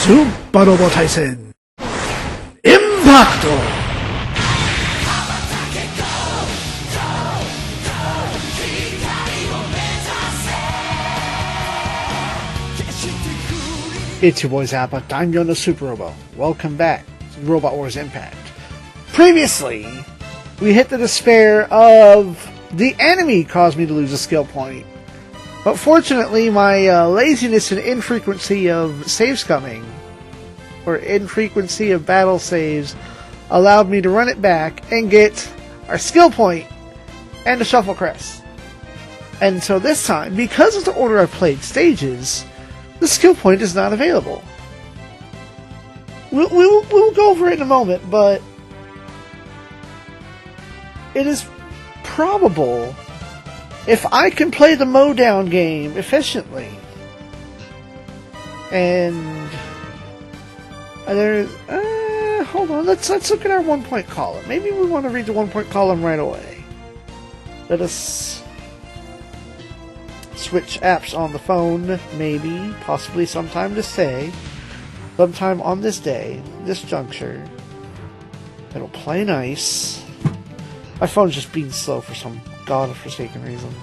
スーパーロボ対戦インパクト。It's your boy Zappa, I'm Yono Super Robo. Welcome back to Robot Wars Impact. Previously, we hit the despair of the enemy caused me to lose a skill point. But fortunately, my laziness and infrequency of save scumming, or infrequency of battle saves, allowed me to run it back and get our skill point and a shuffle crest. And so this time, because of the order I've played stages, the skill point is not available. We'll go over it in a moment, but it is probable, if I can play the mowdown game efficiently, and there's hold on, let's look at our 1 point column. Maybe we want to read the 1 point column right away. Let us switch apps on the phone, maybe, possibly sometime sometime on this day, this juncture. It'll play nice. My phone's just being slow for some godforsaken reason.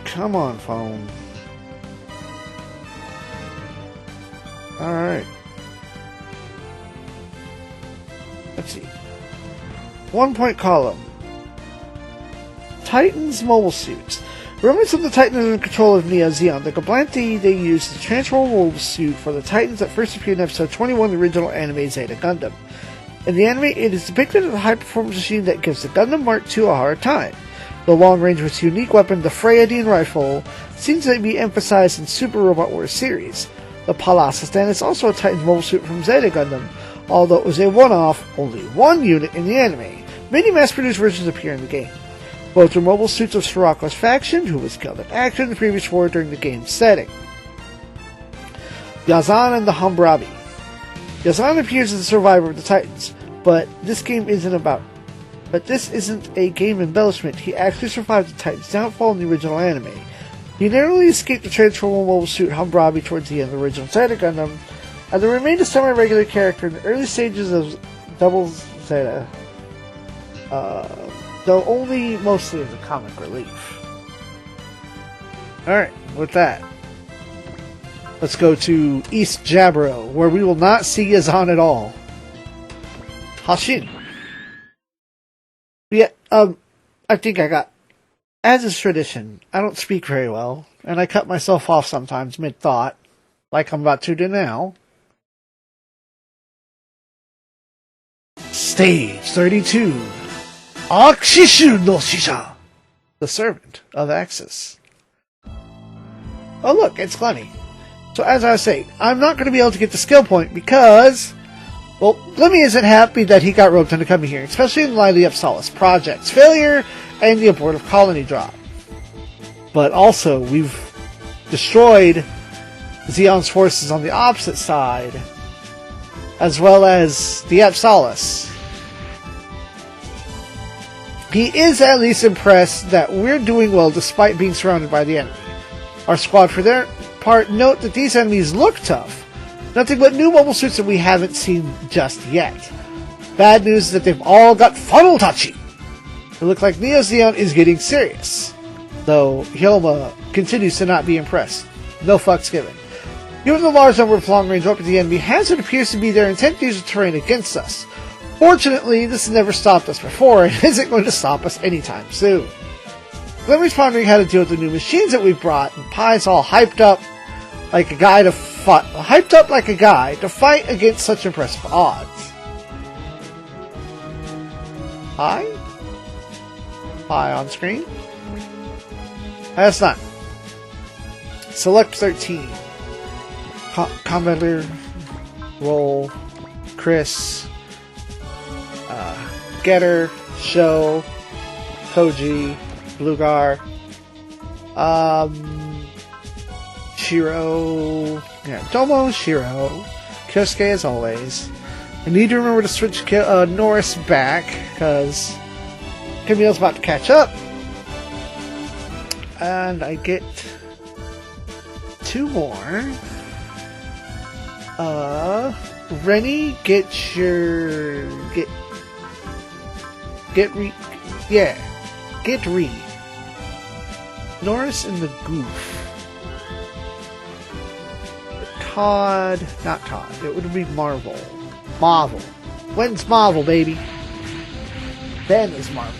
Come on, phone. Alright. Let's see. 1 point column. Titans mobile suits. Remnants of the Titans in control of Neo Zeon. The Goblanti they used to transform a mobile suit for the Titans that first appeared in episode 21 of the original anime Zeta Gundam. In the anime, it is depicted as a high-performance machine that gives the Gundam Mark II a hard time. The long-range with its unique weapon, the Freyadine rifle, seems to be emphasized in Super Robot Wars series. The Palasistan is also a Titans mobile suit from Zeta Gundam, although it was a one-off, only one unit in the anime. Many mass-produced versions appear in the game. Both are mobile suits of Sirako's faction, who was killed in action in the previous war during the game's setting. Yazan and the Hammurabi. Yazan appears as a survivor of the Titans, but this isn't a game embellishment. He actually survived the Titans' downfall in the original anime. He narrowly escaped the transformable mobile suit Hammurabi towards the end of the original Zeta Gundam, and then remained a semi-regular character in the early stages of Double Zeta, though only mostly as a comic relief. Alright, with that, let's go to East Jabro, where we will not see Yazan at all. Hashin. Yeah, I think I got... As is tradition, I don't speak very well, and I cut myself off sometimes mid-thought, like I'm about to do now. Stage 32. Akshishu no Shisha, the servant of Axis. Oh look, it's Glenny. So as I was saying, I'm not going to be able to get the skill point because, well, Glimmy isn't happy that he got roped into coming here, especially in light of the Upsalis Project's failure and the abortive colony drop. But also, we've destroyed Zeon's forces on the opposite side, as well as the Upsalis. He is at least impressed that we're doing well despite being surrounded by the enemy. Our squad, for their part, note that these enemies look tough. Nothing but new mobile suits that we haven't seen just yet. Bad news is that they've all got funnel touchy. It looks like Neo Zeon is getting serious, though Hilma continues to not be impressed. No fucks given. Given the large number of long-range weapons the enemy has, it appears to be their intent to use the terrain against us. Fortunately, this has never stopped us before, and isn't going to stop us anytime soon. Glimmy's pondering how to deal with the new machines that we've brought, and Pie's all hyped up like a guy to fight against such impressive odds. Pie on screen? That's not. Select 13. Commander, Roll, Chris, Getter, Show, Koji, Bluegar, Shiro, Tomo, Shiro, Kyosuke as always. I need to remember to switch Norris back, because Camille's about to catch up, And I get 2 more. Rennie, get your... Get Ree. Norris and the Goof. Todd, not Todd, it would be Marvel. Marvel. When's Marvel, baby? Then is Marvel.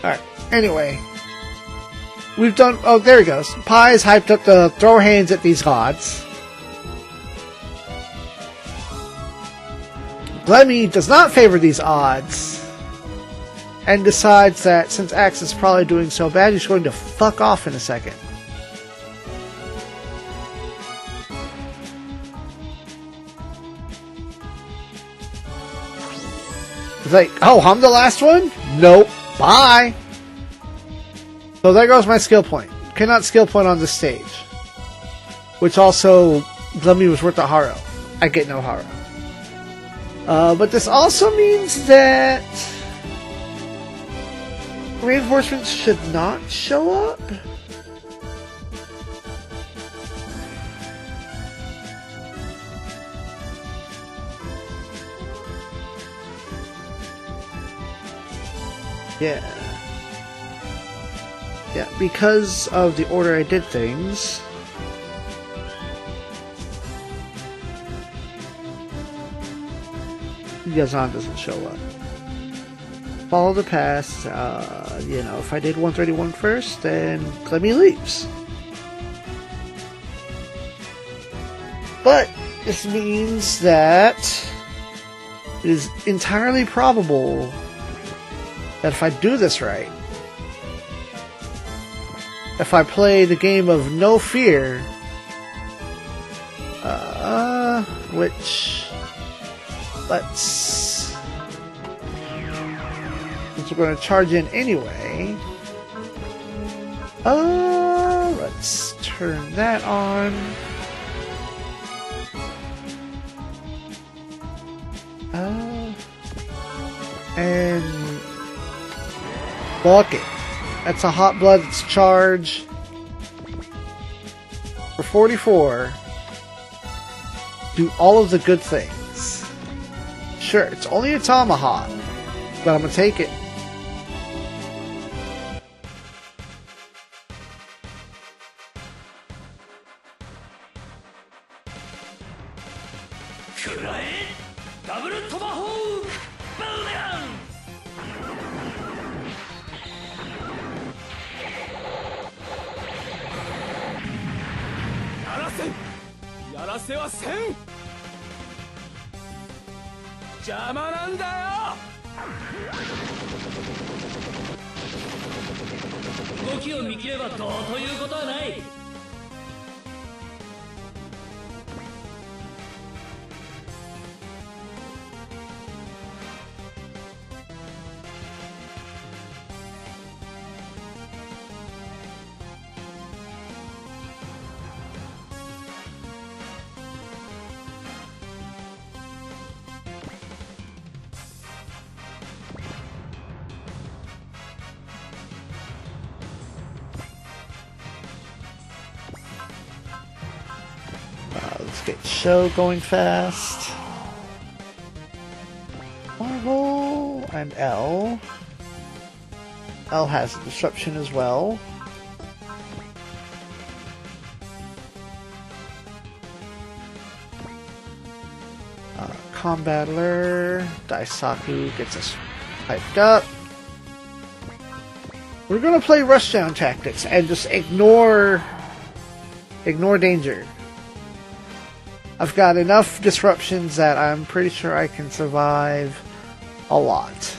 Alright, anyway. We've done... Oh, there he goes. Pi is hyped up to throw hands at these gods. Lemmy does not favor these odds. And decides that since Axe is probably doing so bad, he's going to fuck off in a second. It's like, oh, I'm the last one? Nope. Bye! So there goes my skill point. Cannot skill point on this stage. Which also, Lemmy was worth a Haro. I get no Haro. But this also means that reinforcements should not show up. Yeah. Yeah, because of the order I did things. Yazan doesn't show up. Follow the path. You know, if I did 131 first, then Clemmy leaves. But this means that it is entirely probable that if I do this right, if I play the game of No Fear, which, let's, since we're going to charge in anyway, let's turn that on. And bucket. That's a hot blood that's charged for 44. Do all of the good things. Sure, it's only a tomahawk, but I'm gonna take it. Let's get show going fast. Marvel and L. L has a disruption as well. Combattler Daisaku gets us hyped up. We're gonna play rushdown tactics and just ignore danger. I've got enough disruptions that I'm pretty sure I can survive a lot.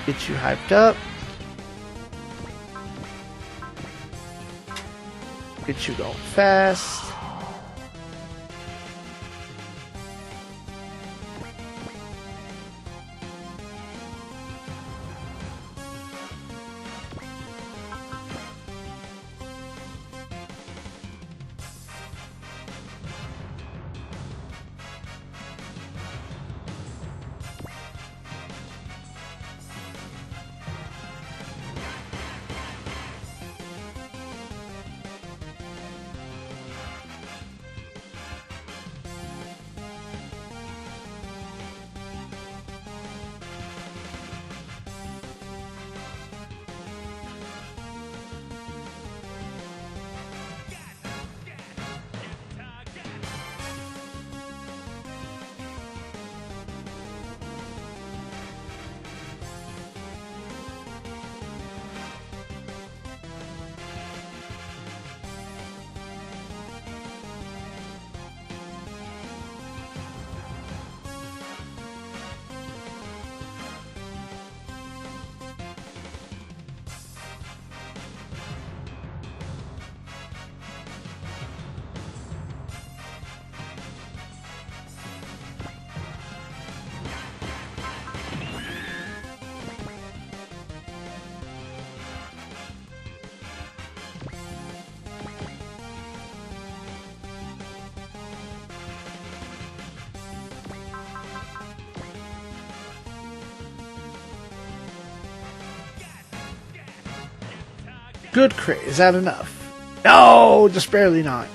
Get you hyped up. Get you going fast. Good crit. Is that enough? No, just barely not.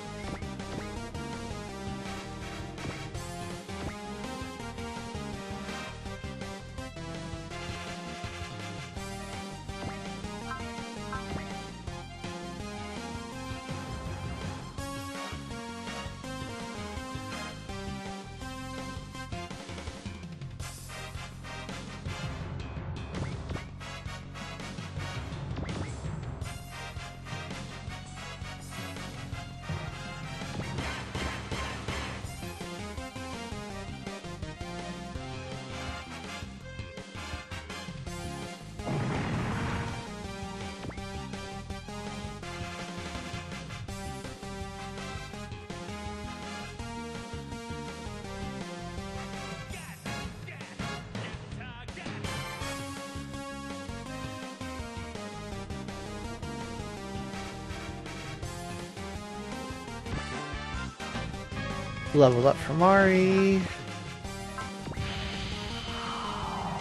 Level up for Mari.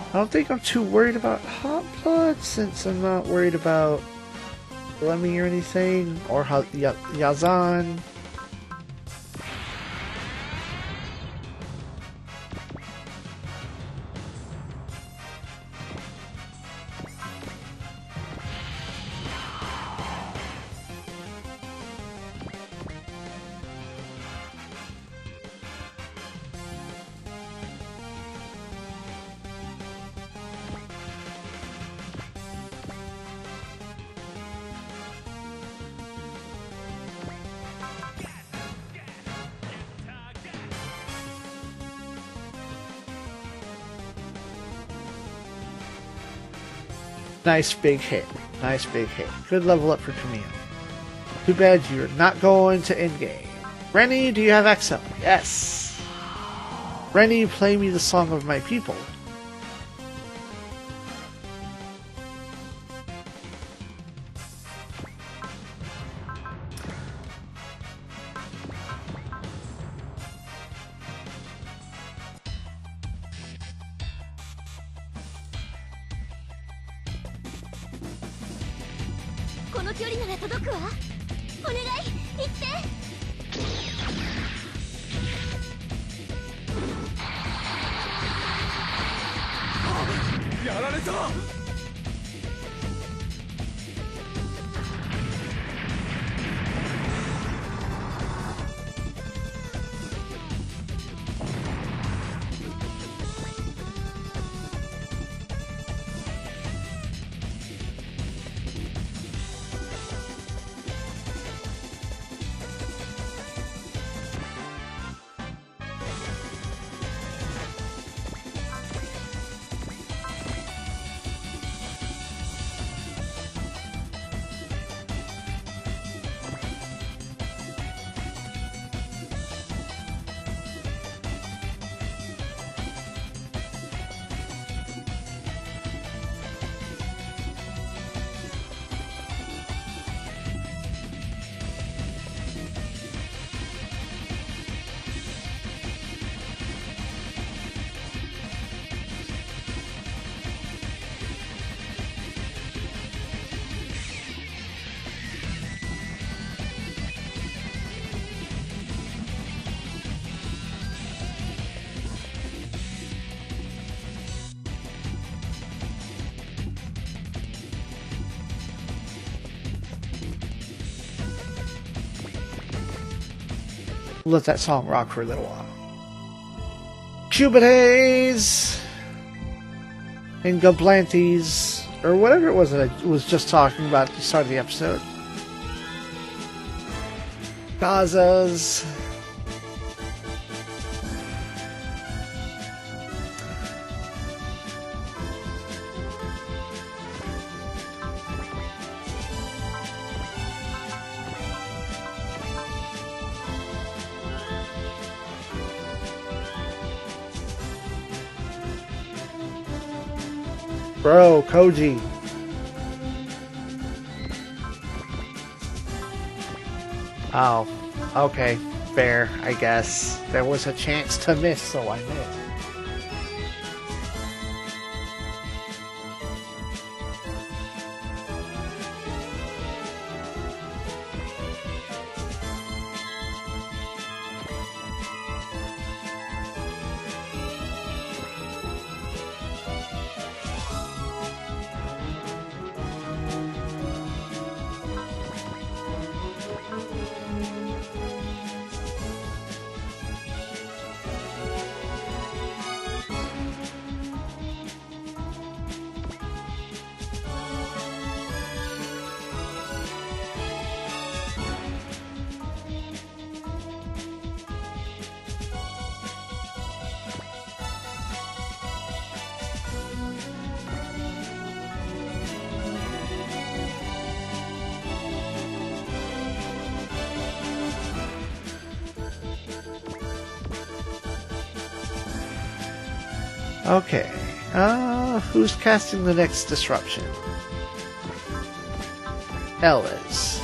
I don't think I'm too worried about Hot Blood since I'm not worried about Lemmy or anything, or Yazan. Nice big hit. Nice big hit. Good level up for Camille. Too bad you're not going to endgame. Rennie, do you have XL? Yes. Rennie, play me the song of my people. Let that song rock for a little while. Cubidays and Goblantes, or whatever it was that I was just talking about at the start of the episode. Gazas. Bro, Koji. Oh, okay. Fair, I guess. There was a chance to miss, so I missed. Okay, who's casting the next disruption? Ellis.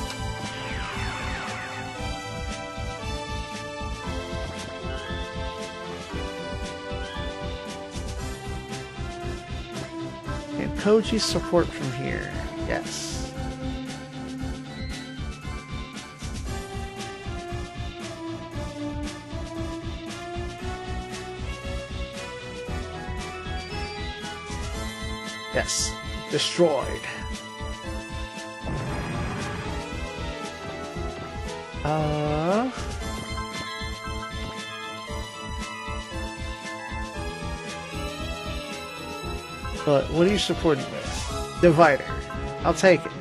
And Koji's support from here, yes. Yes, destroyed. But what are you supporting with? Divider. I'll take it.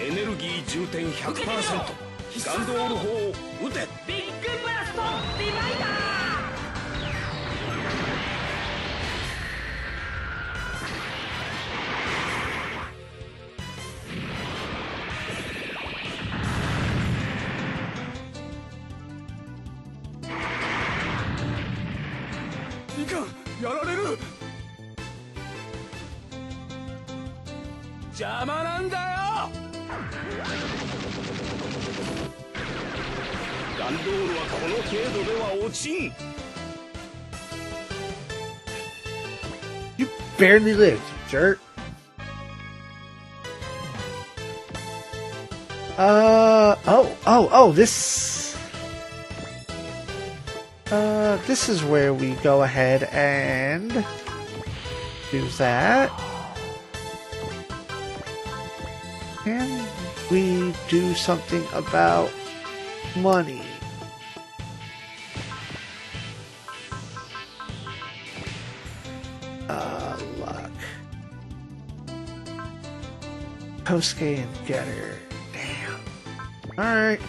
Energy 充填 100%ガンドール砲撃てビッグブラストリバイダーいかんやられる邪魔なんだよガンドールはこの程度では落ちん You barely lived, you jerk. This is where we go ahead and do that. And we do something about money. Luck. Kosuke and Getter. Damn. Alright.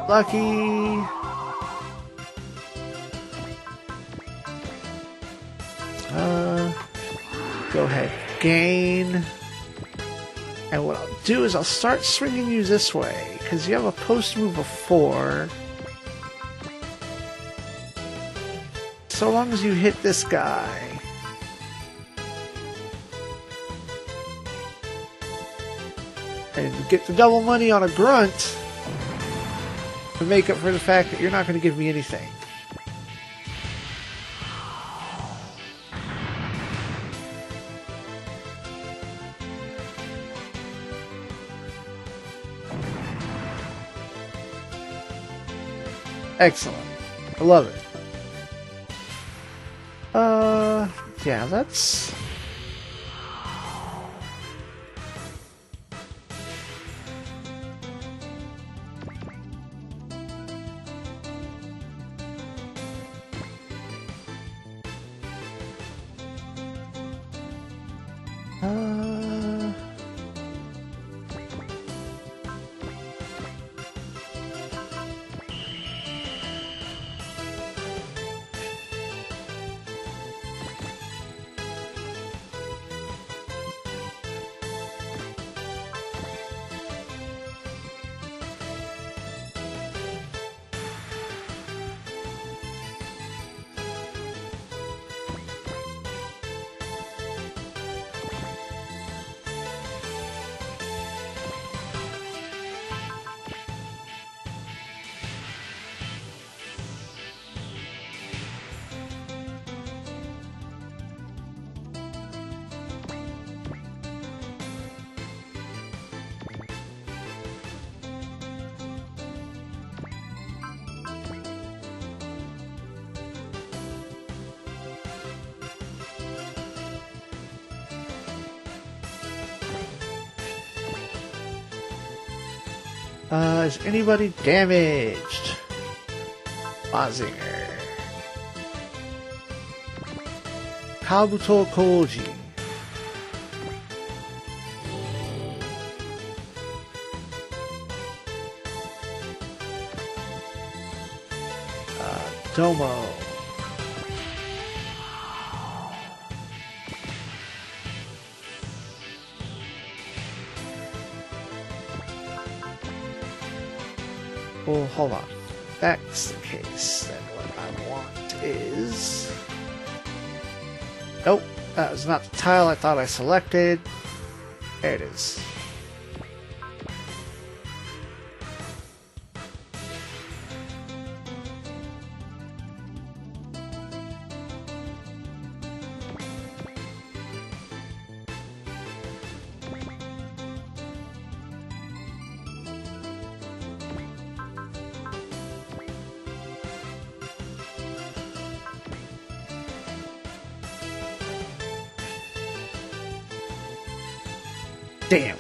Lucky. Go ahead. Gain. And what I'll do is I'll start swinging you this way, because you have a post move of 4. So long as you hit this guy. And get the double money on a grunt to make up for the fact that you're not going to give me anything. Excellent. I love it. Yeah, that's... is anybody damaged? Mazinger. Kabuto Koji. Domo. Well, hold on. If that's the case, then what I want is... Nope, that was not the tile I thought I selected. There it is. Damn.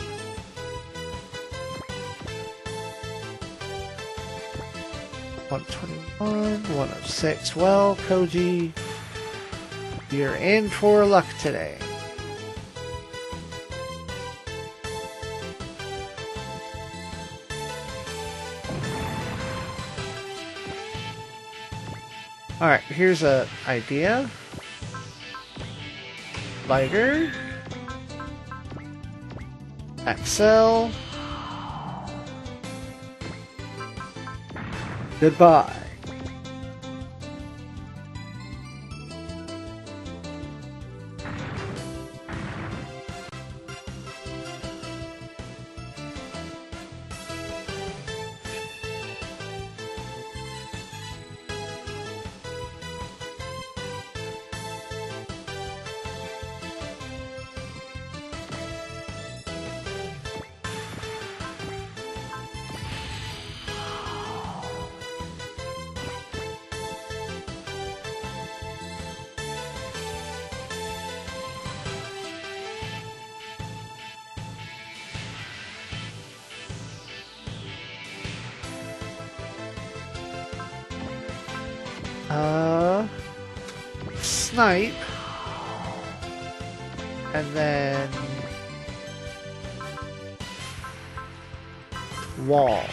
121, 106. Well, Koji, you're in for luck today. Alright, here's an idea. Lighter. Axel. Goodbye. Snipe, and then wall.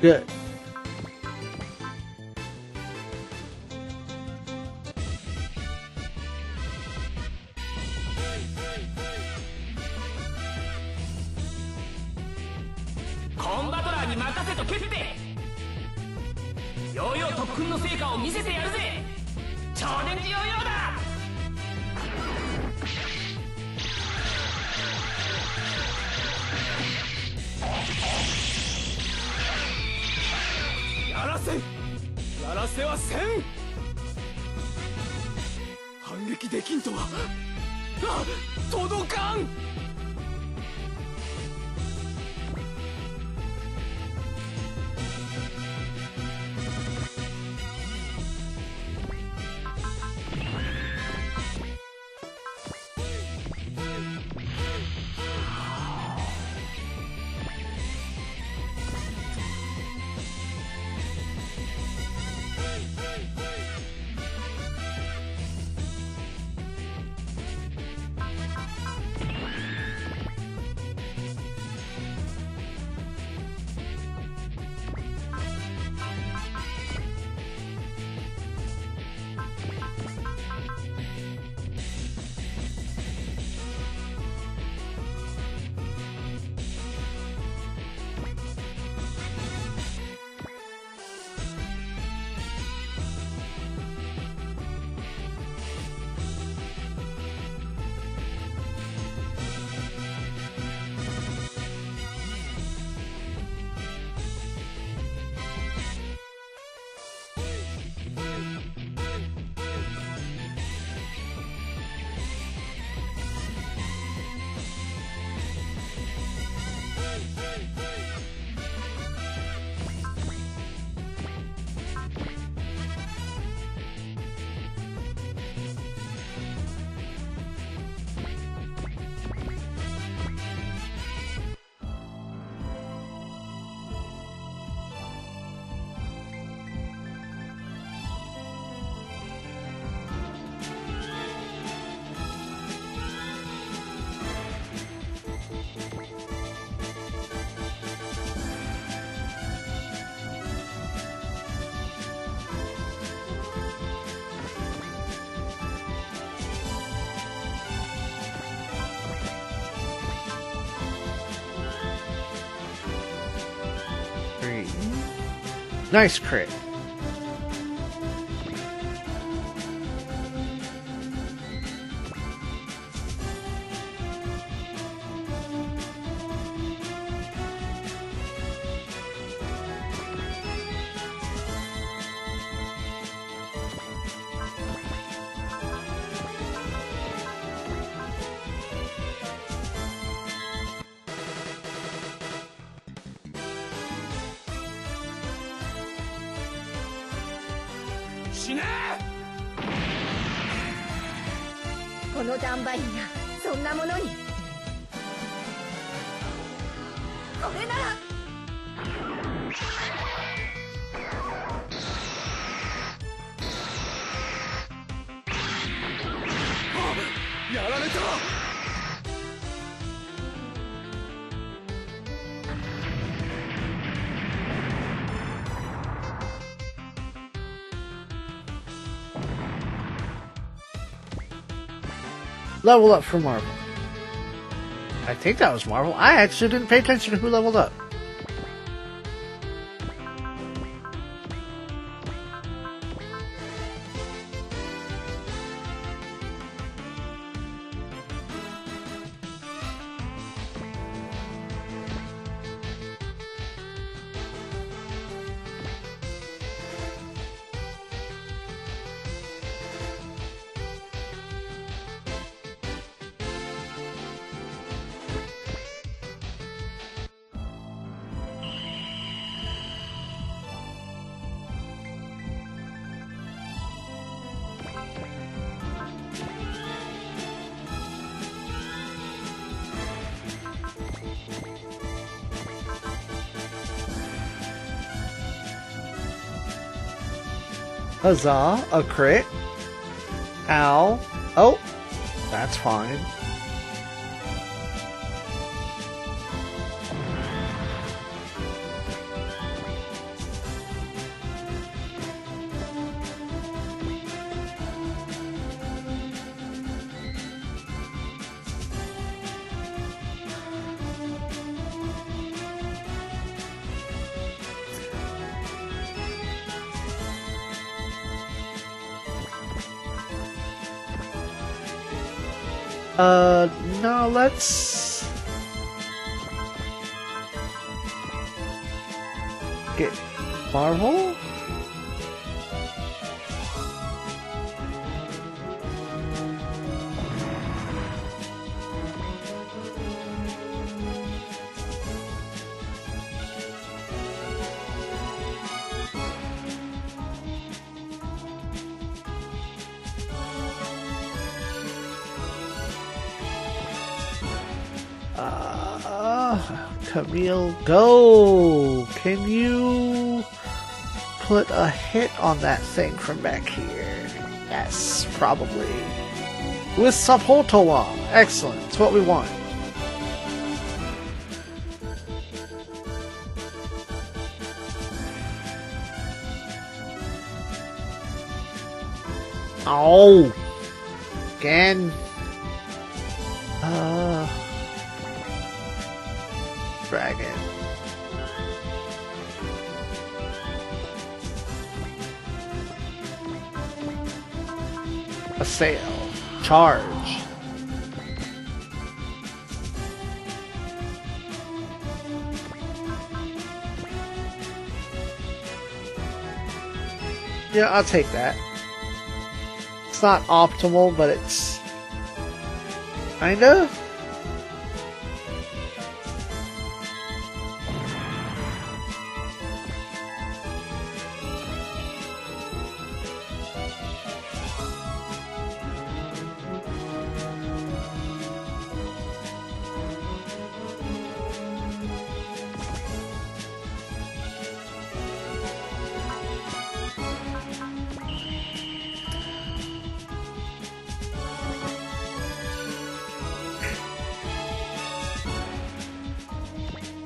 Good. 撃できんとは。届かん。Nice crit.死ね。このダンバリンがそんなものに。これなら。やられた。Level up for Marvel. I think that was Marvel. I actually didn't pay attention to who leveled up. Huzzah, a crit. Ow. Oh, that's fine. No, let's get Marvel. Camille, go! Can you put a hit on that thing from back here? Yes, probably. With Sapotowa. Excellent. It's what we want. Oh! Again. Dragon. Assail. Charge. Yeah, I'll take that. It's not optimal, but it's kinda.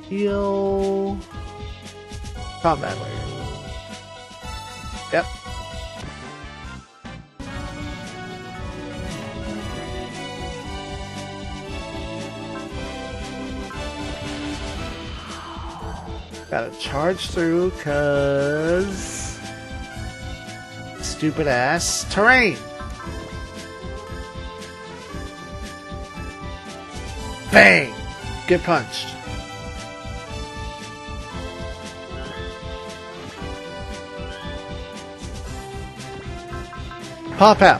Heal. Combat layer. Yep. Gotta charge through, cause stupid ass terrain. Bang! Get punched. Pop out.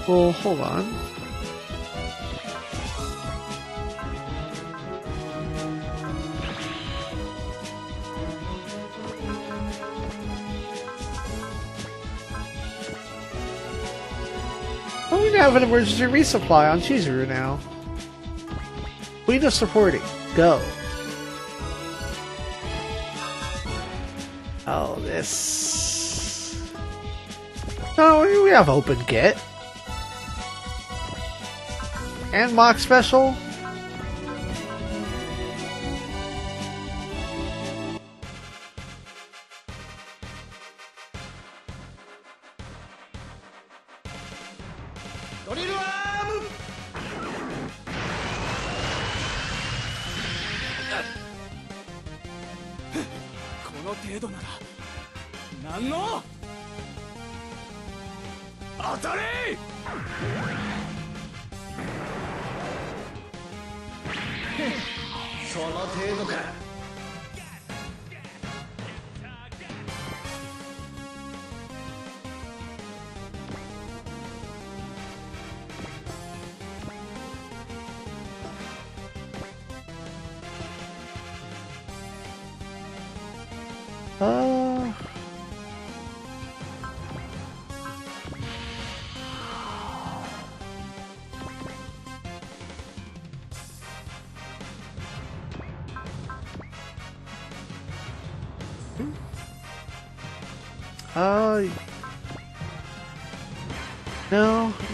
Well, hold on. Oh, we have an emergency resupply on Chizuru now. Queen of supporting. Go. Oh, this. No, we have open get. And mock special.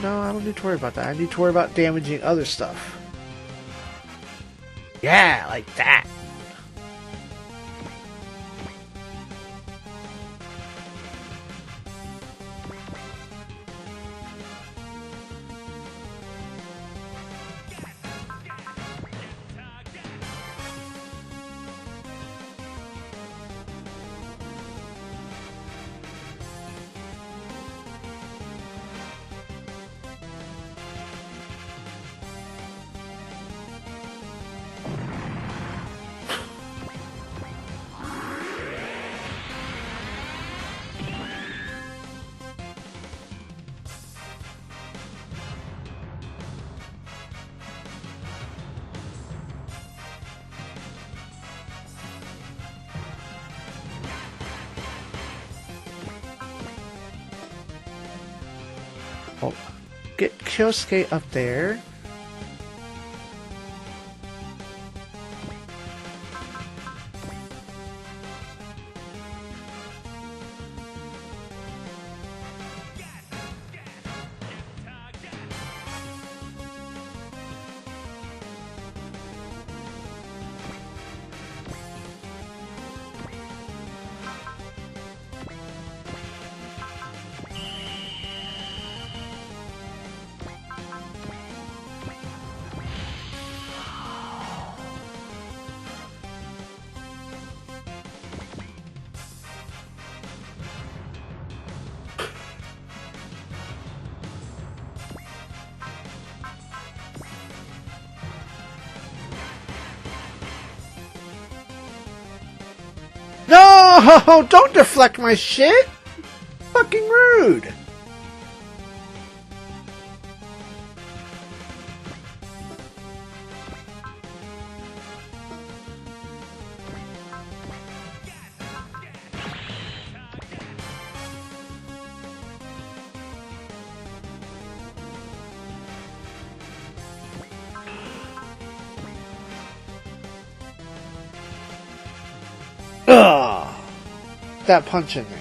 No, I don't need to worry about that. I need to worry about damaging other stuff. Yeah, like that. Hold on. Get Kyosuke up there. No! Don't deflect my shit! Fucking rude! Ugh! That punch in there.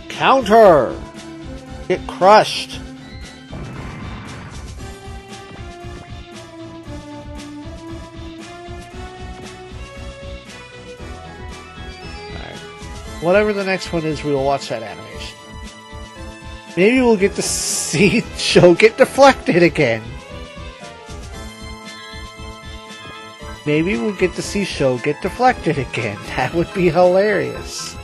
Counter! Get crushed! Alright. Whatever the next one is, we will watch that animation. Maybe we'll get to see Sho get deflected again. Maybe we'll get to see Sho get deflected again. That would be hilarious.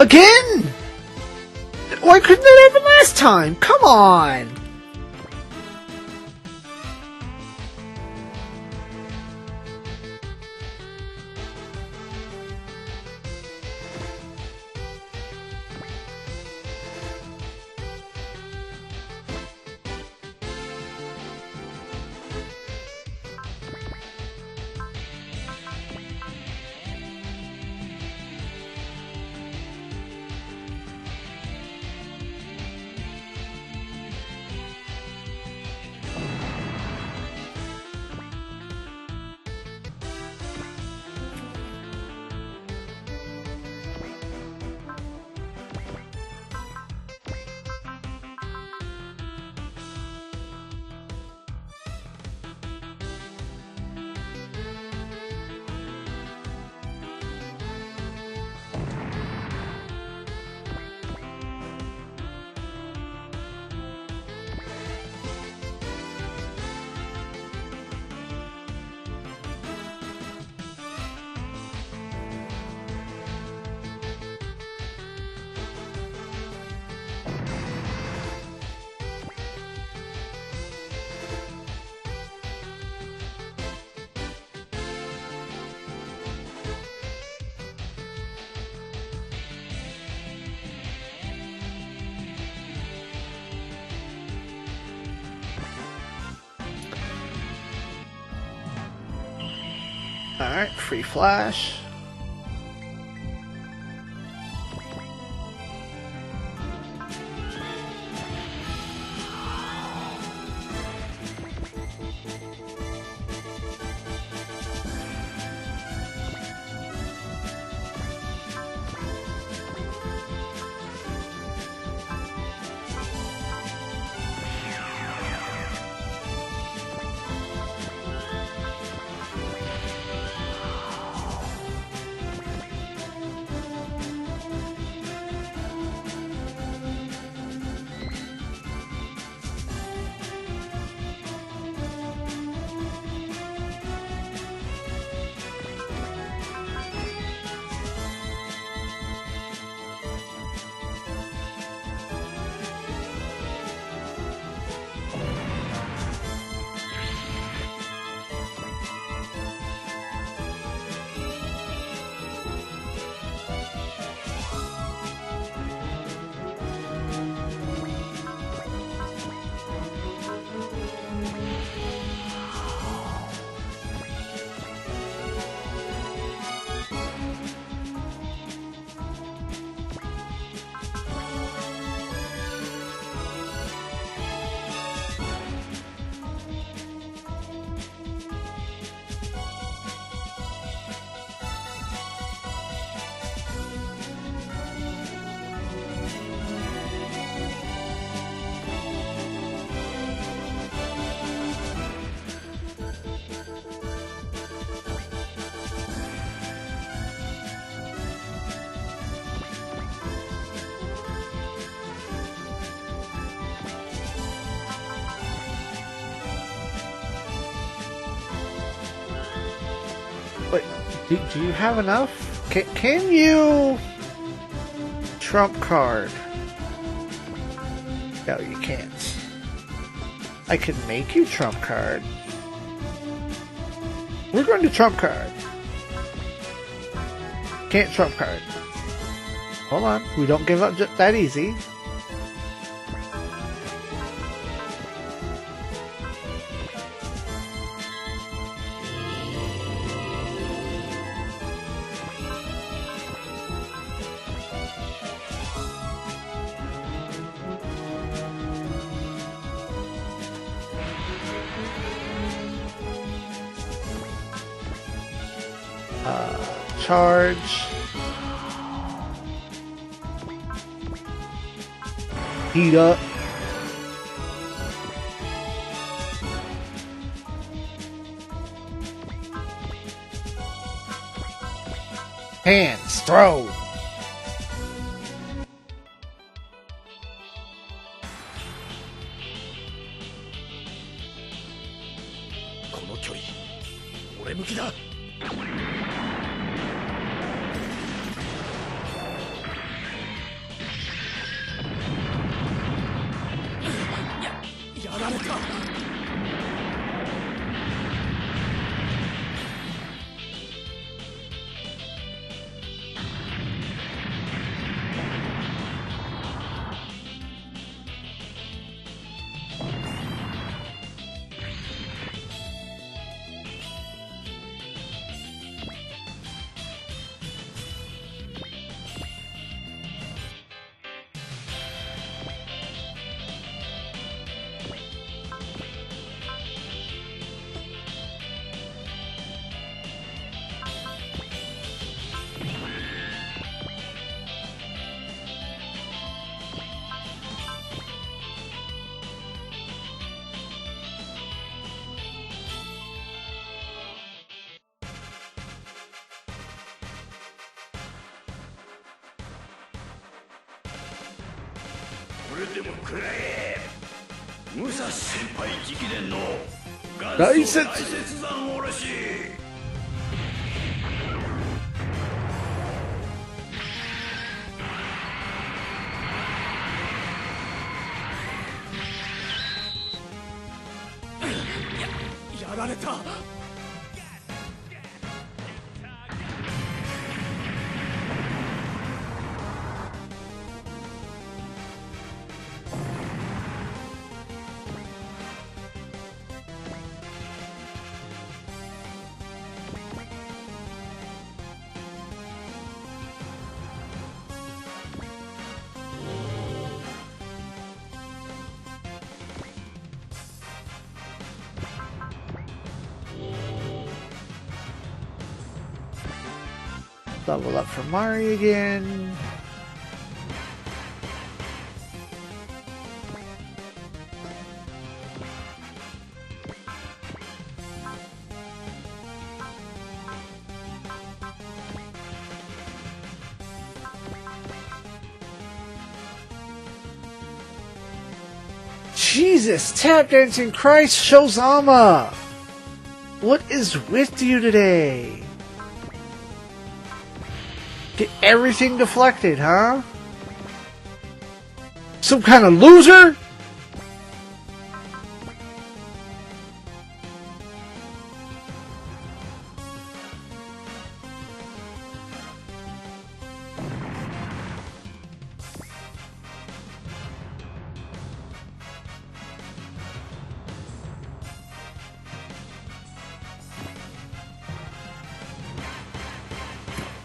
Again? Why couldn't that happen last time? Come on! Alright, free flash. Wait, do you have enough? Can you trump card? No, you can't. I can make you trump card. We're going to trump card. Can't trump card. Hold on, we don't give up just that easy. Charge. Heat up. Hands, throw. これでも食らえ。武蔵先輩直伝の元大祖雪大雪山おろし。やられた。Level up for Mari again. Jesus, tap dancing Christ Shozama! What is with you today? Get everything deflected, huh? Some kind of loser?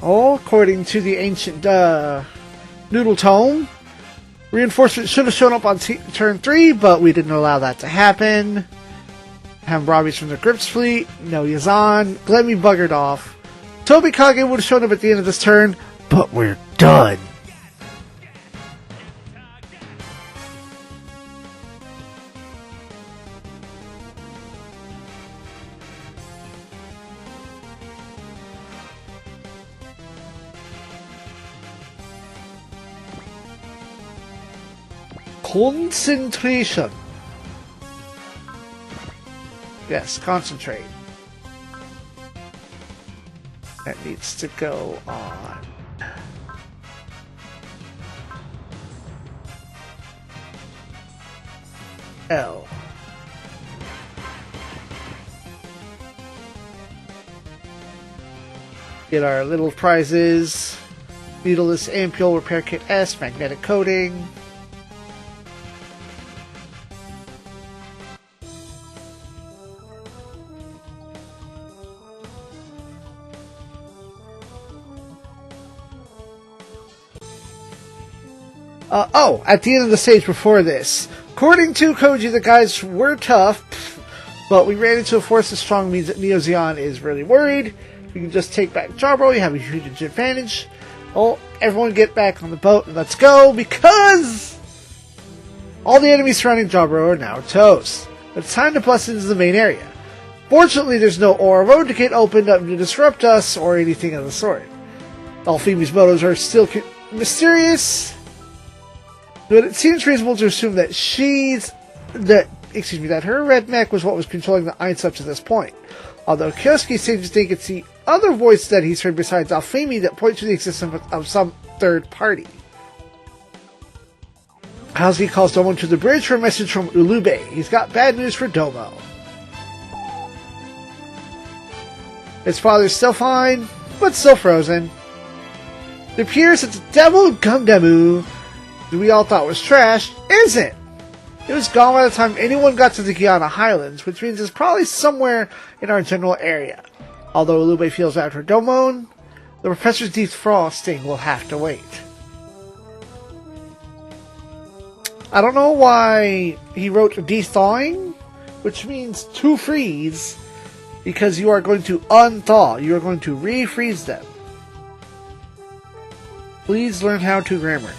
Oh, according to the ancient Noodle Tome, reinforcements should have shown up on turn 3, but we didn't allow that to happen. Hammurabi's from the Grips fleet, no Yazan, Glemmy buggered off. Toby Kage would have shown up at the end of this turn, but we're done. Concentration. Yes, concentrate. That needs to go on. L. Get our little prizes. Needleless Ampule Repair Kit S, Magnetic Coating. At the end of the stage before this, according to Koji, the guys were tough, but we ran into a force as strong means that Neo Zeon is really worried. We can just take back Jarbro, you have a huge advantage. Oh, everyone get back on the boat and let's go, because all the enemies surrounding Jarbro are now toast. It's time to bust into the main area. Fortunately, there's no Aura Road to get opened up to disrupt us or anything of the sort. Alfimi's motives are still mysterious, but it seems reasonable to assume that that her red mech was what was controlling the Eins up to this point. Although Kyosuke seems to think it's the other voice that he's heard besides Alfimi that point to the existence of some third party. Hazuki calls Domo to the bridge for a message from Ulube. He's got bad news for Domo. His father's still fine, but still frozen. It appears that the Devil Gundam that we all thought was trash isn't. It was gone by the time anyone got to the Guiana Highlands, which means it's probably somewhere in our general area. Although Ulube feels bad for Domon, the professor's defrosting will have to wait. I don't know why he wrote de-thawing, which means to freeze, because you are going to unthaw. You are going to refreeze them. Please learn how to grammar.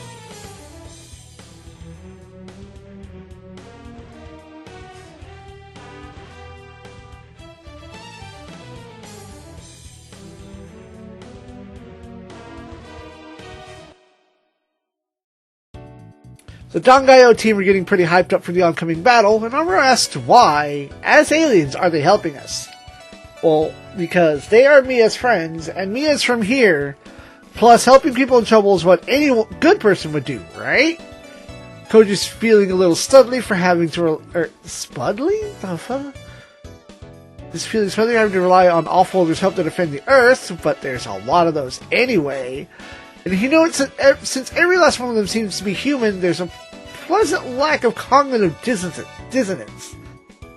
The Dangayo team are getting pretty hyped up for the oncoming battle, and Amuro asks why, as aliens, are they helping us? Well, because they are Mia's friends, and Mia's from here, plus helping people in trouble is what any good person would do, right? Koji's feeling a little studly for having to... Spudly? The fuck? This feeling studly having to rely on offholders' help to defend the Earth, but there's a lot of those anyway. And he notes that since every last one of them seems to be human, there's a pleasant lack of cognitive dissonance.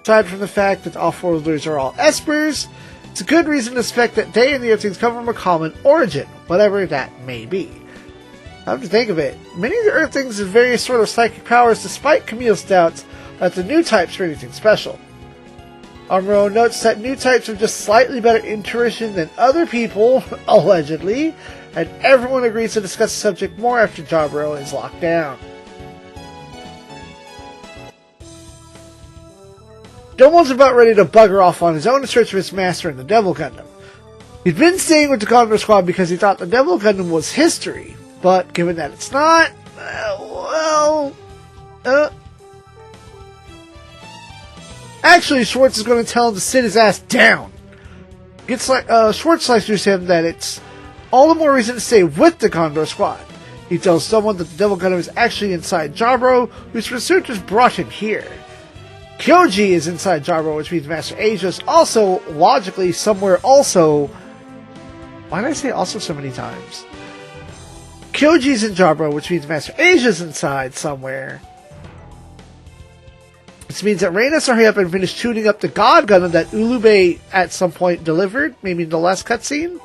Aside from the fact that the offworlders are all espers, it's a good reason to suspect that they and the Earthlings come from a common origin, whatever that may be. Come to think of it, many of the Earthlings have various sort of psychic powers despite Camille's doubts that the new types are anything special. Amuro notes that new types have just slightly better intuition than other people, allegedly, and everyone agrees to discuss the subject more after Jaburo is locked down. Domo's about ready to bugger off on his own in search of his master in the Devil Gundam. He'd been staying with the Condor Squad because he thought the Devil Gundam was history, but given that it's not, Actually, Schwartz is going to tell him to sit his ass down. Schwartz lectures him that it's all the more reason to stay with the Condor Squad. He tells someone that the Devil Gundam is actually inside Jaburo, whose researchers brought him here. Kyoji is inside Jaburo, which means Master Asia is also, logically, somewhere also... Why did I say also so many times? Kyoji's in Jaburo, which means Master Asia's inside somewhere. This means that Reina will hurry up and finish tuning up the God Gundam that Ulube at some point delivered, maybe in the last cutscene.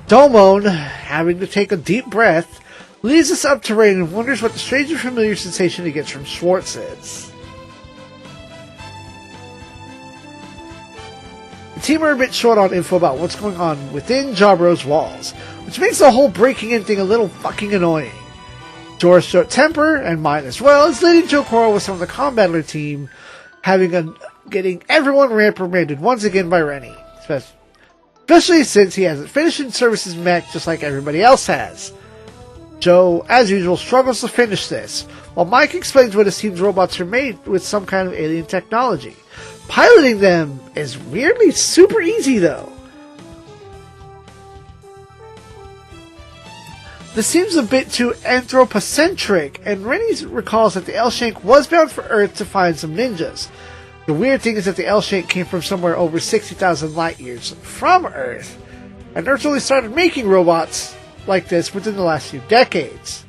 Domon, having to take a deep breath, leads us up to Reina and wonders what the strange and familiar sensation he gets from Schwartz is. The team are a bit short on info about what's going on within Jaburo's walls, which makes the whole breaking in thing a little fucking annoying. Jora's short temper, and mine as well, is leading to a quarrel with some of the Combattler team, getting everyone reprimanded once again by Rennie. Especially since he hasn't finished in service's mech just like everybody else has. Joe, as usual, struggles to finish this, while Mike explains what his team's robots are made with some kind of alien technology. Piloting them is weirdly super easy, though. This seems a bit too anthropocentric, and Rennie recalls that the L-Shank was bound for Earth to find some ninjas. The weird thing is that the L-Shank came from somewhere over 60,000 light years from Earth, and Earth only started making robots like this within the last few decades.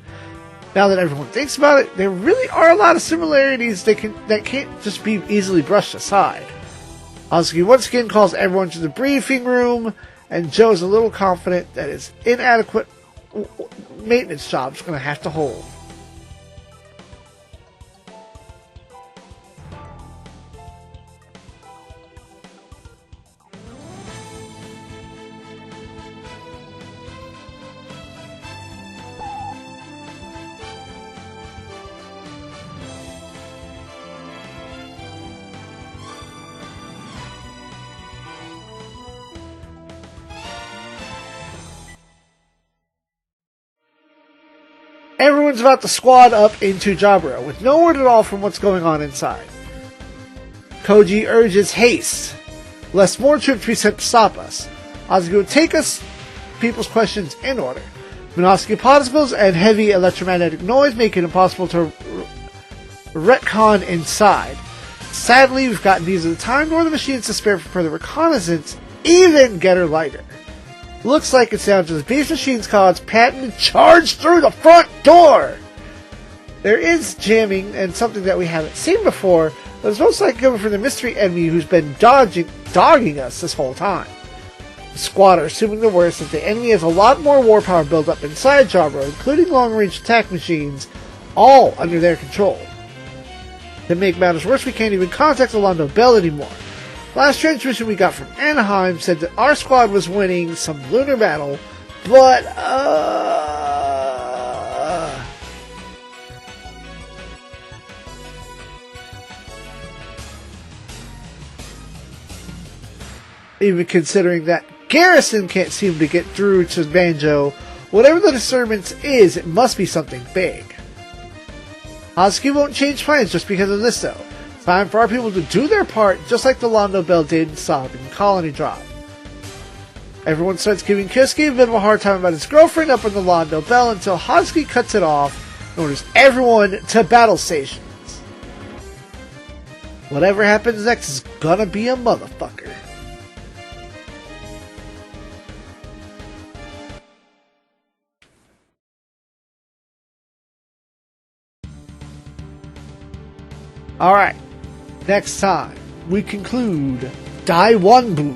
Now that everyone thinks about it, there really are a lot of similarities that can't just be easily brushed aside. Hazuki once again calls everyone to the briefing room, and Joe's a little confident that his inadequate maintenance job's going to have to hold. Everyone's about to squad up into Jaburo, with no word at all from what's going on inside. Koji urges haste, lest more troops be sent to stop us. Hazuki will take us people's questions in order. Minosky particles and heavy electromagnetic noise make it impossible to retcon inside. Sadly, we've got neither the time nor the machines to spare for further reconnaissance, even get her lighter. Looks like it's down to the Beast Machine's cause patent charge through the front door! There is jamming and something that we haven't seen before, but it's most likely coming from the mystery enemy who's been dogging us this whole time. The squad are assuming the worst, that the enemy has a lot more war power built up inside Jabra, including long-range attack machines, all under their control. To make matters worse, we can't even contact Orlando Bell anymore. Last transmission we got from Anaheim said that our squad was winning some lunar battle, but, even considering that Garrison can't seem to get through to Banjo, whatever the disturbance is, it must be something big. Hosky won't change plans just because of this, though. It's time for our people to do their part, just like the Londo Bell did in stopping Colony Drop. Everyone starts giving Kiski a bit of a hard time about his girlfriend up on the Londo Bell until Hosky cuts it off and orders everyone to battle stations. Whatever happens next is gonna be a motherfucker. Alright, next time we conclude Daiwanbu.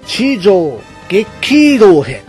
Chijo Gekido Hit.